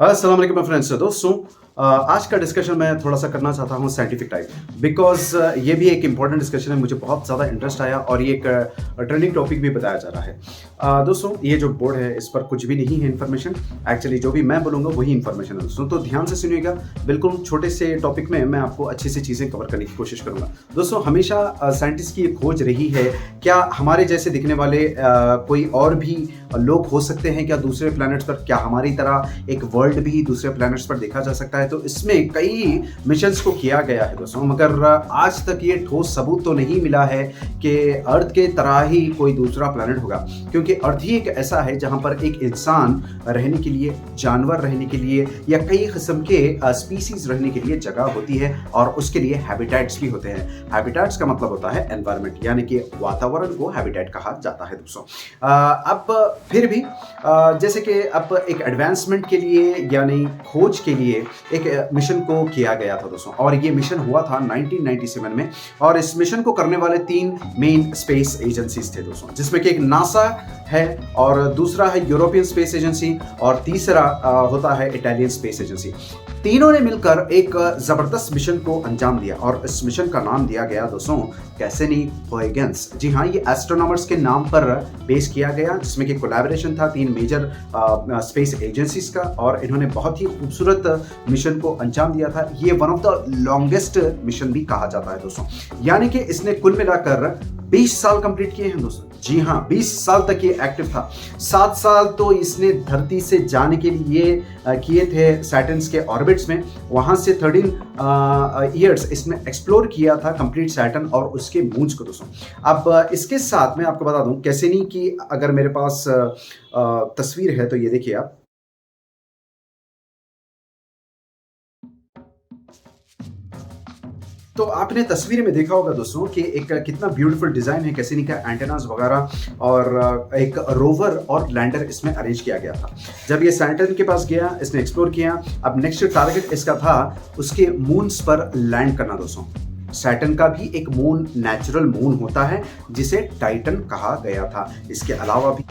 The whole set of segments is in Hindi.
अस्सलाम वालेकुम फ्रेंड्स। दोस्तों, आज का डिस्कशन मैं थोड़ा सा करना चाहता हूँ साइंटिफिक टाइप, बिकॉज ये भी एक इंपॉर्टेंट डिस्कशन है। मुझे बहुत ज़्यादा इंटरेस्ट आया और ये एक ट्रेंडिंग टॉपिक भी बताया जा रहा है। दोस्तों, ये जो बोर्ड है इस पर कुछ भी नहीं है इन्फॉर्मेशन। एक्चुअली जो भी मैं बोलूँगा वही इन्फॉर्मेशन है दोस्तों, तो ध्यान से सुनिएगा। बिल्कुल छोटे से टॉपिक में मैं आपको अच्छी सी चीज़ें कवर करने की कोशिश करूँगा। दोस्तों, हमेशा साइंटिस्ट की खोज रही है, क्या हमारे जैसे दिखने वाले कोई और भी लोग हो सकते हैं क्या दूसरे प्लैनेट्स पर? क्या हमारी तरह एक वर्ल्ड भी दूसरे प्लैनेट्स पर देखा जा सकता है? तो इसमें कई मिशंस को किया गया है दोस्तों, मगर आज तक ये ठोस सबूत तो नहीं मिला है कि अर्थ के तरह ही कोई दूसरा प्लैनेट होगा, क्योंकि अर्थ ही एक ऐसा है जहां पर एक इंसान रहने के लिए, जानवर रहने के लिए या कई किस्म के स्पीसीज रहने के लिए जगह होती है और उसके लिए हैबिटेट्स भी होते हैं। हैबिटेट्स का मतलब होता है एनवायरनमेंट, यानी कि वातावरण को हैबिटेट कहा जाता है दोस्तों। अब फिर भी जैसे कि अब एक एडवांसमेंट के लिए यानी खोज के लिए एक मिशन को किया गया था दोस्तों, और ये मिशन हुआ था 1997 में। और इस मिशन को करने वाले 3 मेन स्पेस एजेंसीज थे दोस्तों, जिसमें कि एक नासा है और दूसरा है यूरोपियन स्पेस एजेंसी और तीसरा होता है इटालियन स्पेस एजेंसी। तीनों ने मिलकर एक जबरदस्त मिशन को अंजाम दिया और इस मिशन का नाम दिया गया दोस्तों कैसिनी-हुयगेन्स। जी हाँ, ये एस्ट्रोनॉमर्स के नाम पर बेस किया गया, जिसमें कि कोलैबोरेशन था 3 मेजर स्पेस एजेंसीज का, और इन्होंने बहुत ही खूबसूरत मिशन को अंजाम दिया था। ये one of the longest mission भी कहा जाता है दोस्तों, यानी कि इसने कुल मिलाकर 20 साल कंप्लीट किए हैं दोस्तों। जी हाँ, 20 साल तक ये एक्टिव था। 7 साल तो इसने धरती से जाने के लिए किए थे सैटर्न के ऑर्बिट्स में। वहां से 13 ईयर्स इसने एक्सप्लोर किया था कंप्लीट सैटर्न और उसके मून्स को दोस्तों। अब इसके साथ मैं आपको बता दूं, कैसिनी की अगर मेरे पास तस्वीर है तो ये देखिए आप। तो आपने तस्वीर में देखा होगा दोस्तों कि एक कितना ब्यूटीफुल डिजाइन है कैसिनी का, एंटेनास वगैरह, और एक रोवर और लैंडर इसमें अरेंज किया गया था। जब ये सैटर्न के पास गया, इसने एक्सप्लोर किया। अब नेक्स्ट टारगेट इसका था उसके मून्स पर लैंड करना दोस्तों। सैटर्न का भी एक मून, नेचुरल मून होता है जिसे टाइटन कहा गया था। इसके अलावा भी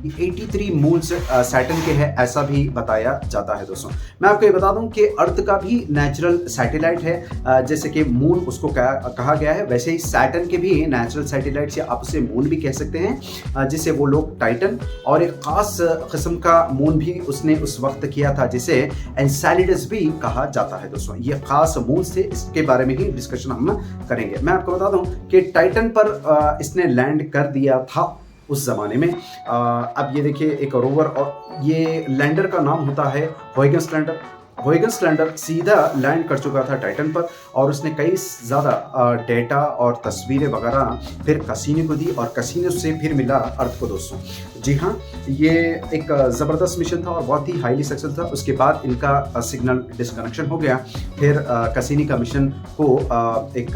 83 मून्स सैटर्न के हैं ऐसा भी बताया जाता है दोस्तों। मैं आपको ये बता दूं कि अर्थ का भी नेचुरल सैटेलाइट है, जैसे कि मून उसको कहा गया है, वैसे ही सैटर्न के भी नेचुरल सैटेलाइट्स या आप उसे मून भी कह सकते हैं, जिसे वो लोग टाइटन, और एक खास किस्म का मून भी उसने उस वक्त किया था जिसे एनसेलेडस भी कहा जाता है दोस्तों। ये खास मून थे, इसके बारे में ही डिस्कशन हम करेंगे। मैं आपको बता दूं कि टाइटन पर इसने लैंड कर दिया था उस जमाने में। अब ये देखिए एक रोवर, और ये लैंडर का नाम होता है हुयगेन्स लैंडर। हुयगेन्स लैंडर सीधा लैंड कर चुका था टाइटन पर, और उसने कई ज़्यादा डेटा और तस्वीरें वगैरह फिर कैसिनी को दी, और कैसिनी से फिर मिला अर्थ को दोस्तों। जी हाँ, ये एक ज़बरदस्त मिशन था और बहुत ही हाईली सक्सेस था। उसके बाद इनका सिग्नल डिस्कनेक्शन हो गया। फिर कैसिनी का मिशन को एक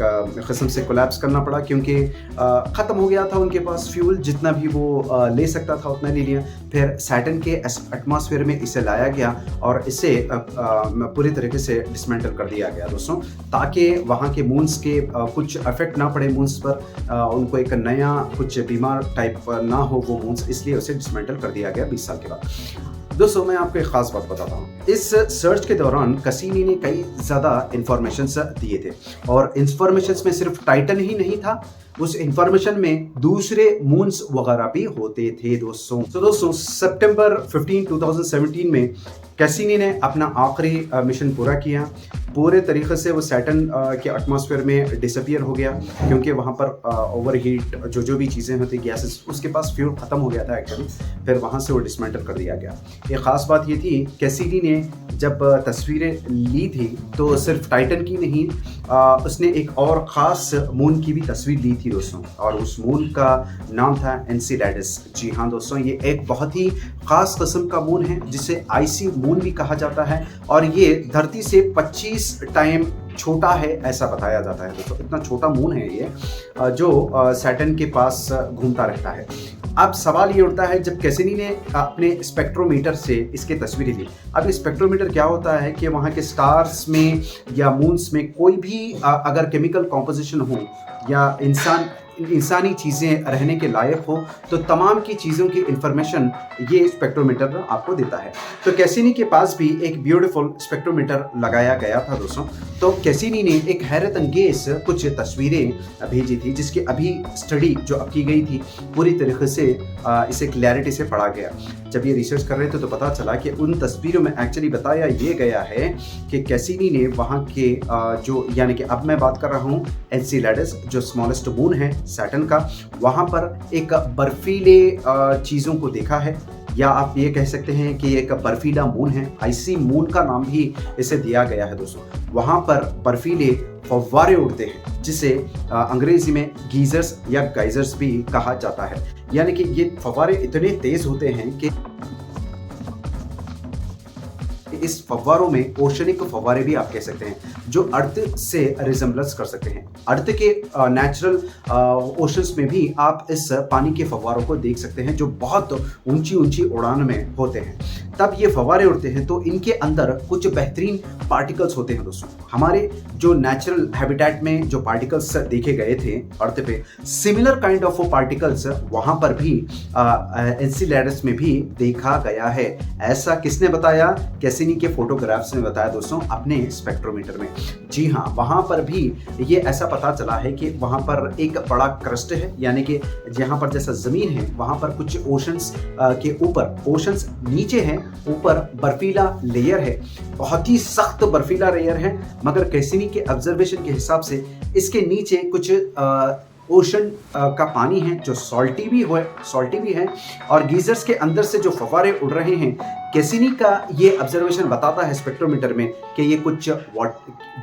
किस्म से कोलैप्स करना पड़ा, क्योंकि ख़त्म हो गया था उनके पास फ्यूल, जितना भी वो ले सकता था उतना ले लिया। फिर सैटर्न के एटमॉस्फेयर में इसे लाया गया और इसे पूरी तरीके से डिसमेंटल कर दिया गया दोस्तों, ताकि वहाँ के मून्स के कुछ इफेक्ट ना पड़े मून्स पर, उनको एक नया कुछ बीमार टाइप ना हो वो मून्स, इसलिए उसे डिसमेंटल कर दिया गया 20 साल के बाद। दोस्तों, मैं आपको एक खास बात बताता हूँ। इस सर्च के दौरान कैसिनी ने कई ज़्यादा इंफॉर्मेशंस दिए थे, और इंफॉर्मेशंस में सिर्फ टाइटन ही नहीं था, उस इंफॉर्मेशन में दूसरे मून्स वगैरह भी होते थे दोस्तों। तो दोस्तों, सितंबर 15, 2017 में कैसिनी ने अपना आखिरी मिशन पूरा किया। पूरे तरीके से वो सैटर्न के एटमॉस्फेयर में डिसअपियर हो गया, क्योंकि वहाँ पर ओवरहीट जो भी चीज़ें होती गैसेस, उसके पास फ्यूल ख़त्म हो गया था एक्चुअली। फिर वहाँ से वो डिसमेंटल कर दिया गया। एक ख़ास बात ये थी, कैसिनी ने जब तस्वीरें ली थी तो सिर्फ टाइटन की नहीं, उसने एक और ख़ास मून की भी तस्वीर ली थी दोस्तों, और उस मून का नाम था एनसेलेडस। जी हाँ दोस्तों, ये एक बहुत ही ख़ास किस्म का मून है जिसे आइसी मून भी कहा जाता है, और ये धरती से 25 टाइम छोटा है ऐसा बताया जाता है दोस्तों। इतना छोटा मून है ये, जो सैटर्न के पास घूमता रहता है। अब सवाल ये उठता है, जब कैसिनी ने अपने स्पेक्ट्रोमीटर से इसकी तस्वीरें ली। अब स्पेक्ट्रोमीटर क्या होता है कि वहाँ के स्टार्स में या मून्स में कोई भी अगर केमिकल कॉम्पोजिशन हो या इंसान इंसानी चीज़ें रहने के लायक हो, तो तमाम की चीज़ों की इंफॉर्मेशन ये स्पेक्ट्रोमीटर आपको देता है। तो कैसिनी के पास भी एक ब्यूटीफुल स्पेक्ट्रोमीटर लगाया गया था दोस्तों। तो कैसिनी ने एक हैरत अंगेज कुछ तस्वीरें भेजी थी, जिसकी अभी स्टडी जो अब की गई थी पूरी तरीके से इसे क्लैरिटी से पढ़ा गया। जब ये रिसर्च कर रहे थे तो पता चला कि उन तस्वीरों में एक्चुअली बताया ये गया है कि कैसिनी ने वहाँ के जो, यानी कि अब मैं बात कर रहा हूँ एनसेलेडस, जो स्मॉलेस्ट मून है सैटर्न का, वहाँ पर एक बर्फीले चीज़ों को देखा है, या आप ये कह सकते हैं कि एक बर्फीला मून है। आइसी मून का नाम भी इसे दिया गया है दोस्तों। वहाँ पर बर्फीले फव्वारे उड़ते हैं, जिसे अंग्रेजी में गीजर्स या गाइजर्स भी कहा जाता है। यानी कि ये फव्वारे इतने तेज होते हैं कि इस फव्वारों में ओशनिक फव्वारे भी आप कह सकते हैं, जो अर्थ से रिजेम्बलेंस कर सकते हैं। अर्थ के नेचुरल ओशंस में भी आप इस पानी के फव्वारों को देख सकते हैं, जो बहुत ऊंची ऊंची उड़ान में होते हैं। तब ये फव्वारे उड़ते हैं तो इनके अंदर कुछ बेहतरीन पार्टिकल्स होते हैं दोस्तों। हमारे जो नेचुरल हैबिटेट में जो पार्टिकल्स देखे गए थे अर्थ पे, सिमिलर काइंड ऑफ पार्टिकल्स वहां पर भी एनसेलेडस में भी देखा गया है। ऐसा किसने बताया? कैसिनी के फोटोग्राफ्स ने बताया दोस्तों, अपने स्पेक्ट्रोमीटर में। जी हाँ, वहां पर भी ये ऐसा पता चला है कि वहां पर एक बड़ा क्रस्ट है, यानी कि जहां पर जैसा जमीन है वहां पर कुछ ओशंस के ऊपर, ओशंस नीचे हैं, ऊपर बर्फीला लेयर है, बहुत ही सख्त बर्फीला लेयर है। मगर कैसिनी के ऑब्जर्वेशन के हिसाब से इसके नीचे कुछ ओशन का पानी है जो सॉल्टी भी है, और गीजर्स के अंदर से जो फव्वारे उड़ रहे हैं, कैसिनी का ये ऑब्जर्वेशन बताता है स्पेक्ट्रोमीटर में कि ये कुछ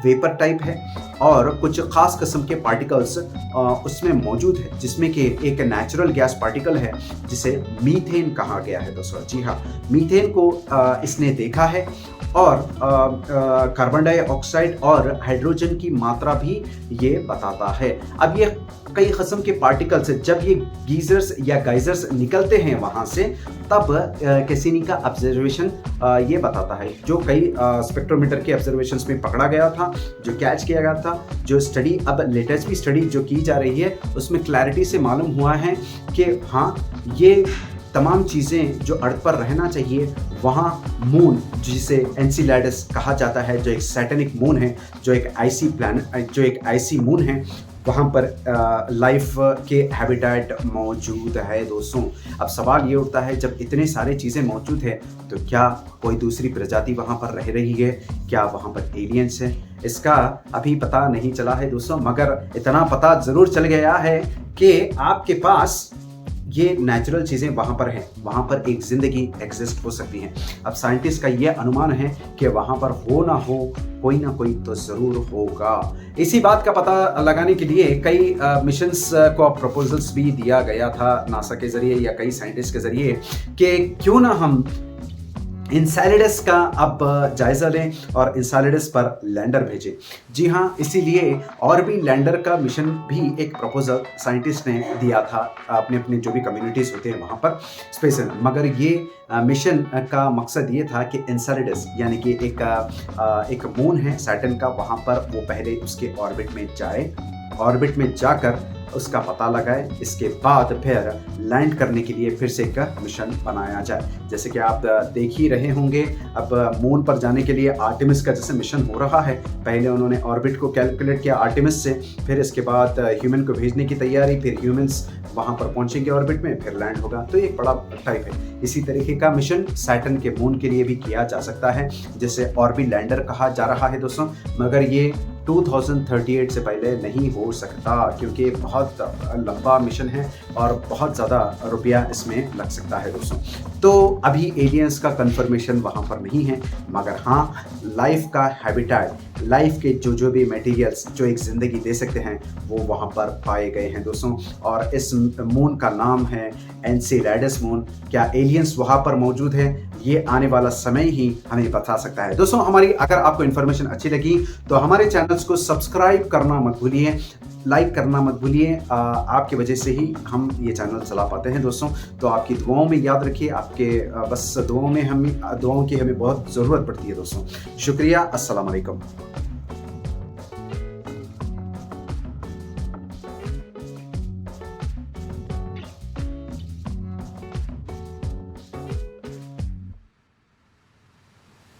वेपर टाइप है और कुछ खास किस्म के पार्टिकल्स उसमें मौजूद है, जिसमें कि एक नेचुरल गैस पार्टिकल है जिसे मीथेन कहा गया है दोस्तों। जी हाँ, मीथेन को इसने देखा है, और कार्बन डाइऑक्साइड और हाइड्रोजन की मात्रा भी ये बताता है। अब ये कई किस्म के पार्टिकल्स, जब ये गीजर्स या गाइजर्स निकलते हैं वहाँ से, तब कैसिनी का ऑब्जर्वेशन ये बताता है, जो कई स्पेक्ट्रोमीटर के ऑब्जर्वेशंस में पकड़ा गया था, जो कैच किया गया था, जो स्टडी अब लेटेस्ट भी स्टडी जो की जा रही है उसमें क्लैरिटी से मालूम हुआ है कि हाँ, ये तमाम चीज़ें जो अर्थ पर रहना चाहिए, वहाँ मून जिसे एनसेलेडस कहा जाता है, जो एक सैटनिक मून है, जो एक आइसी प्लैनेट, जो एक आइसी मून है, वहाँ पर लाइफ के हैबिटेट मौजूद है दोस्तों। अब सवाल ये उठता है, जब इतने सारे चीज़ें मौजूद है तो क्या कोई दूसरी प्रजाति वहाँ पर रह रही है? क्या वहाँ पर एलियंस है? इसका अभी पता नहीं चला है दोस्तों, मगर इतना पता ज़रूर चल गया है कि आपके पास ये नेचुरल चीज़ें वहाँ पर हैं, वहाँ पर एक ज़िंदगी एग्जिस्ट हो सकती है। अब साइंटिस्ट का ये अनुमान है कि वहाँ पर हो ना हो, कोई ना कोई तो ज़रूर होगा। इसी बात का पता लगाने के लिए कई मिशंस को प्रपोजल्स भी दिया गया था नासा के ज़रिए या कई साइंटिस्ट के ज़रिए कि क्यों ना हम इंसेलेडस का अब जायज़ा लें और इंसेलेडस पर लैंडर भेजें। जी हाँ, इसीलिए और भी लैंडर का मिशन भी एक प्रपोजल साइंटिस्ट ने दिया था अपने अपने जो भी कम्युनिटीज़ होते हैं वहाँ पर स्पेशल। मगर ये मिशन का मकसद ये था कि इंसेलेडस, यानी कि एक मून है सैटर्न का, वहाँ पर वो पहले उसके ऑर्बिट में जाए, ऑर्बिट में जाकर उसका पता लगाए, इसके बाद फिर लैंड करने के लिए फिर से एक मिशन बनाया जाए। जैसे कि आप देख ही रहे होंगे, अब मून पर जाने के लिए आर्टेमिस का जैसे मिशन हो रहा है, पहले उन्होंने ऑर्बिट को कैलकुलेट किया आर्टेमिस से, फिर इसके बाद ह्यूमन को भेजने की तैयारी, फिर ह्यूमंस वहाँ पर पहुँचेंगे ऑर्बिट में, फिर लैंड होगा। तो एक बड़ा टाइप है। इसी तरीके का मिशन सैटर्न के मून के लिए भी किया जा सकता है, जिसे ऑर्बिट लैंडर कहा जा रहा है दोस्तों। मगर ये 2038 से पहले नहीं हो सकता, क्योंकि बहुत लंबा मिशन है और बहुत ज़्यादा रुपया इसमें लग सकता है दोस्तों। तो अभी एलियंस का कंफर्मेशन वहाँ पर नहीं है, मगर हाँ, लाइफ का हैबिटेट, लाइफ के जो भी मटेरियल्स जो एक ज़िंदगी दे सकते हैं वो वहाँ पर पाए गए हैं दोस्तों। और इस मून का नाम है एनसेलेडस मून। क्या एलियंस वहाँ पर मौजूद है? ये आने वाला समय ही हमें बता सकता है दोस्तों। हमारी अगर आपको इन्फॉर्मेशन अच्छी लगी तो हमारे चैनल्स को सब्सक्राइब करना मत भूलिए, लाइक करना मत भूलिए। आपकी वजह से ही हम ये चैनल चला पाते हैं दोस्तों। तो आपकी दुआओं में याद रखिए, आपके बस दुआओं की हमें बहुत ज़रूरत पड़ती है दोस्तों। शुक्रिया। अस्सलाम वालेकुम।